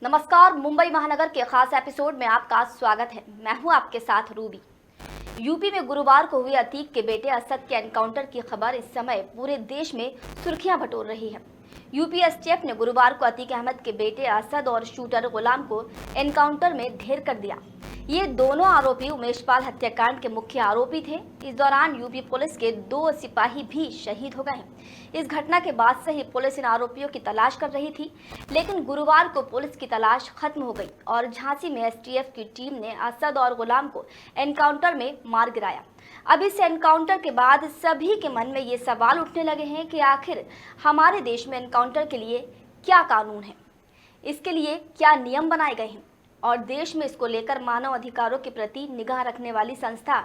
नमस्कार, मुंबई महानगर के खास एपिसोड में आपका स्वागत है। मैं हूं आपके साथ रूबी। यूपी में गुरुवार को हुए अतीक के बेटे असद के एनकाउंटर की खबर इस समय पूरे देश में सुर्खियां बटोर रही है। यूपी एसटीएफ ने गुरुवार को अतीक अहमद के बेटे असद और शूटर गुलाम को एनकाउंटर में ढेर कर दिया। ये दोनों आरोपी उमेशपाल हत्याकांड के मुख्य आरोपी थे। इस दौरान यूपी पुलिस के 2 सिपाही भी शहीद हो गए हैं। इस घटना के बाद से ही पुलिस इन आरोपियों की तलाश कर रही थी, लेकिन गुरुवार को पुलिस की तलाश खत्म हो गई और झांसी में एसटीएफ की टीम ने असद और गुलाम को एनकाउंटर में मार गिराया। अब इस एनकाउंटर के बाद सभी के मन में ये सवाल उठने लगे हैं कि आखिर हमारे देश में एनकाउंटर के लिए क्या कानून है, इसके लिए क्या नियम बनाए गए हैं और देश में इसको लेकर मानव अधिकारों के प्रति निगाह रखने वाली संस्था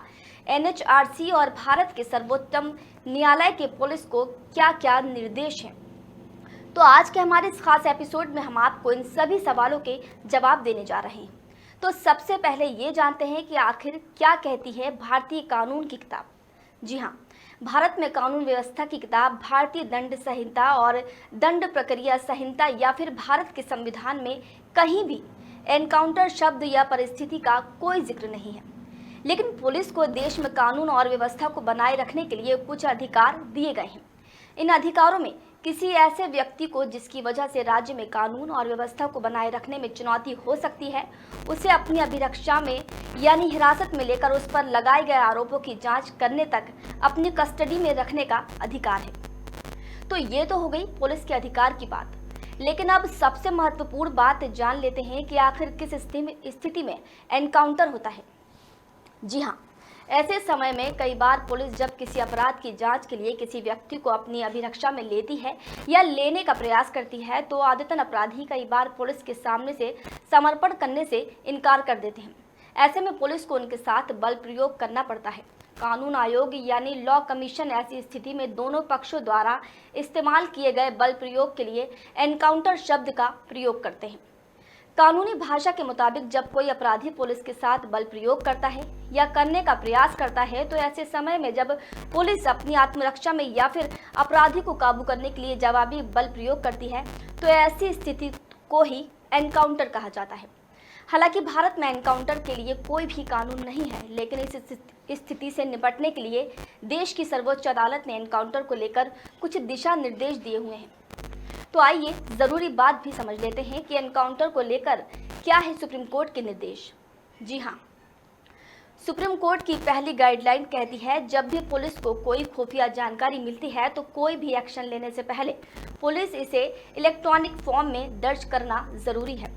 एनएचआरसी और भारत के सर्वोच्च न्यायालय के पुलिस को क्या क्या निर्देश हैं। तो आज के हमारे इस खास एपिसोड में हम आपको इन सभी सवालों के जवाब देने जा रहे हैं। तो सबसे पहले ये जानते हैं कि आखिर क्या कहती है भारतीय कानून की किताब। जी हाँ, भारत में कानून व्यवस्था की किताब भारतीय दंड संहिता और दंड प्रक्रिया संहिता या फिर भारत के संविधान में कहीं भी एनकाउंटर शब्द या परिस्थिति का कोई जिक्र नहीं है। लेकिन पुलिस को देश में कानून और व्यवस्था को बनाए रखने के लिए कुछ अधिकार दिए गए हैं। इन अधिकारों में किसी ऐसे व्यक्ति को जिसकी वजह से राज्य में कानून और व्यवस्था को बनाए रखने में चुनौती हो सकती है, उसे अपनी अभिरक्षा में यानी हिरासत में लेकर उस पर लगाए गए आरोपों की जांच करने तक अपनी कस्टडी में रखने का अधिकार है। तो ये तो हो गई पुलिस के अधिकार की बात, लेकिन अब सबसे महत्वपूर्ण बात जान लेते हैं कि आखिर किस स्थिति में एनकाउंटर होता है। जी हाँ, ऐसे समय में कई बार पुलिस जब किसी अपराध की जांच के लिए किसी व्यक्ति को अपनी अभिरक्षा में लेती है या लेने का प्रयास करती है, तो आदतन अपराधी कई बार पुलिस के सामने से समर्पण करने से इनकार कर देते हैं। ऐसे में पुलिस को उनके साथ बल प्रयोग करना पड़ता है। कानून आयोग यानी लॉ कमीशन ऐसी स्थिति में दोनों पक्षों द्वारा इस्तेमाल किए गए बल प्रयोग के लिए एनकाउंटर शब्द का प्रयोग करते हैं। कानूनी भाषा के मुताबिक जब कोई अपराधी पुलिस के साथ बल प्रयोग करता है या करने का प्रयास करता है, तो ऐसे समय में जब पुलिस अपनी आत्मरक्षा में या फिर अपराधी को काबू करने के लिए जवाबी बल प्रयोग करती है, तो ऐसी स्थिति को ही एनकाउंटर कहा जाता है। हालांकि भारत में एनकाउंटर के लिए कोई भी कानून नहीं है, लेकिन इस स्थिति से निपटने के लिए देश की सर्वोच्च अदालत ने एनकाउंटर को लेकर कुछ दिशा निर्देश दिए हुए हैं। तो आइए जरूरी बात भी समझ लेते हैं कि एनकाउंटर को लेकर क्या है सुप्रीम कोर्ट के निर्देश। जी हाँ, सुप्रीम कोर्ट की पहली गाइडलाइन कहती है जब भी पुलिस को कोई खुफिया जानकारी मिलती है तो कोई भी एक्शन लेने से पहले पुलिस इसे इलेक्ट्रॉनिक फॉर्म में दर्ज करना जरूरी है।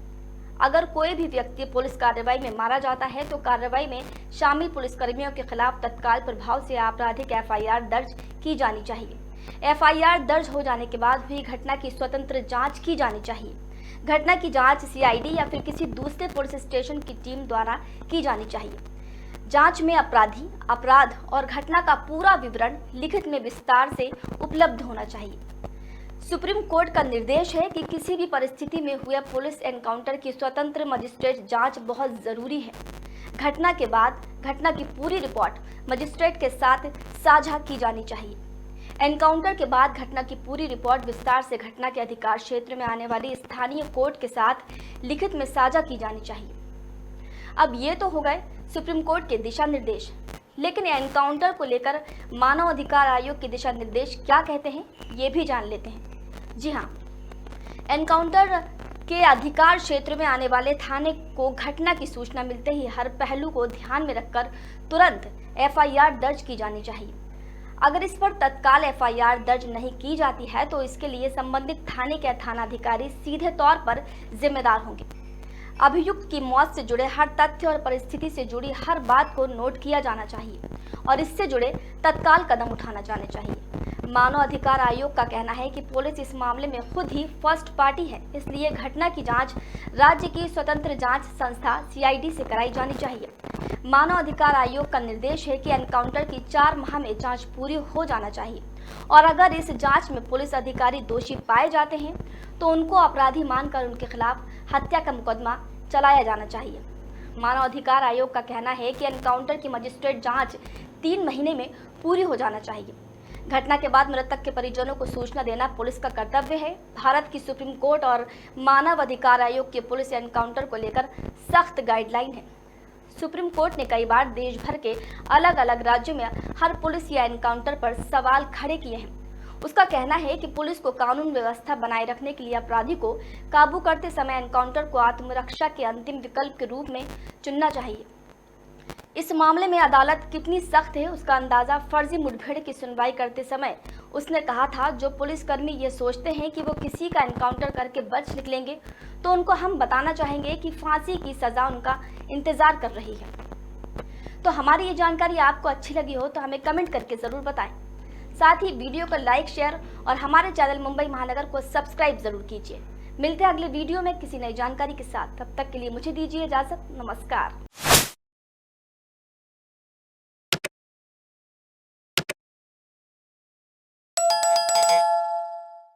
अगर कोई भी व्यक्ति पुलिस कार्रवाई में मारा जाता है तो कार्रवाई में शामिल पुलिसकर्मियों के खिलाफ तत्काल प्रभाव से आपराधिक एफआईआर दर्ज की जानी चाहिए। एफआईआर दर्ज हो जाने के बाद हुई घटना की स्वतंत्र जांच की जानी चाहिए। घटना की जांच सीआईडी या फिर किसी दूसरे पुलिस स्टेशन की टीम द्वारा की जानी चाहिए। जांच में अपराधी, अपराध और घटना का पूरा विवरण लिखित में विस्तार से उपलब्ध होना चाहिए। सुप्रीम कोर्ट का निर्देश है कि किसी भी परिस्थिति में हुए पुलिस एनकाउंटर की स्वतंत्र मजिस्ट्रेट जांच बहुत जरूरी है। घटना के बाद घटना की पूरी रिपोर्ट मजिस्ट्रेट के साथ साझा की जानी चाहिए। एनकाउंटर के बाद घटना की पूरी रिपोर्ट विस्तार से घटना के अधिकार क्षेत्र में आने वाली स्थानीय कोर्ट के साथ लिखित में साझा की जानी चाहिए। अब ये तो हो गए सुप्रीम कोर्ट के दिशा निर्देश, लेकिन एनकाउंटर को लेकर मानव अधिकार आयोग के दिशा निर्देश क्या कहते हैं, ये भी जान लेते हैं। जी हाँ, एनकाउंटर के अधिकार क्षेत्र में आने वाले थाने को घटना की सूचना मिलते ही हर पहलू को ध्यान में रखकर तुरंत एफआईआर दर्ज की जानी चाहिए। अगर इस पर तत्काल एफआईआर दर्ज नहीं की जाती है तो इसके लिए संबंधित थाने के थानाधिकारी सीधे तौर पर जिम्मेदार होंगे। अभियुक्त की मौत से जुड़े हर तथ्य और परिस्थिति से जुड़ी हर बात को नोट किया जाना चाहिए और इससे जुड़े तत्काल कदम उठाना जाने चाहिए। मानव अधिकार आयोग का कहना है कि पुलिस इस मामले में खुद ही फर्स्ट पार्टी है, इसलिए घटना की जांच राज्य की स्वतंत्र जांच संस्था सीआईडी से कराई जानी चाहिए। मानव अधिकार आयोग का निर्देश है कि एनकाउंटर की 4 माह में जांच पूरी हो जाना चाहिए और अगर इस जांच में पुलिस अधिकारी दोषी पाए जाते हैं तो उनको अपराधी मानकर उनके खिलाफ हत्या का मुकदमा चलाया जाना चाहिए। मानव अधिकार आयोग का कहना है कि एनकाउंटर की मजिस्ट्रेट जांच 3 महीने में पूरी हो जाना चाहिए। घटना के बाद मृतक के परिजनों को सूचना देना पुलिस का कर्तव्य है। भारत की सुप्रीम कोर्ट और मानव अधिकार आयोग की पुलिस एनकाउंटर को लेकर सख्त गाइडलाइन है। सुप्रीम कोर्ट ने कई बार देश भर के अलग अलग राज्यों में हर पुलिस या एनकाउंटर पर सवाल खड़े किए हैं। उसका कहना है कि पुलिस को कानून व्यवस्था बनाए रखने के लिए अपराधी को काबू करते समय एनकाउंटर को आत्मरक्षा के अंतिम विकल्प के रूप में चुनना चाहिए। इस मामले में अदालत कितनी सख्त है उसका अंदाजा फर्जी मुठभेड़ की सुनवाई करते समय उसने कहा था, जो पुलिसकर्मी ये सोचते हैं कि वो किसी का एनकाउंटर करके बच निकलेंगे तो उनको हम बताना चाहेंगे कि फांसी की सजा उनका इंतजार कर रही है। तो हमारी ये जानकारी आपको अच्छी लगी हो तो हमें कमेंट करके जरूर बताएं। साथ ही वीडियो को लाइक, शेयर और हमारे चैनल मुंबई महानगर को सब्सक्राइब जरूर कीजिए। मिलते हैं अगले वीडियो में किसी नई जानकारी के साथ। तब तक के लिए मुझे दीजिए इजाजत। नमस्कार।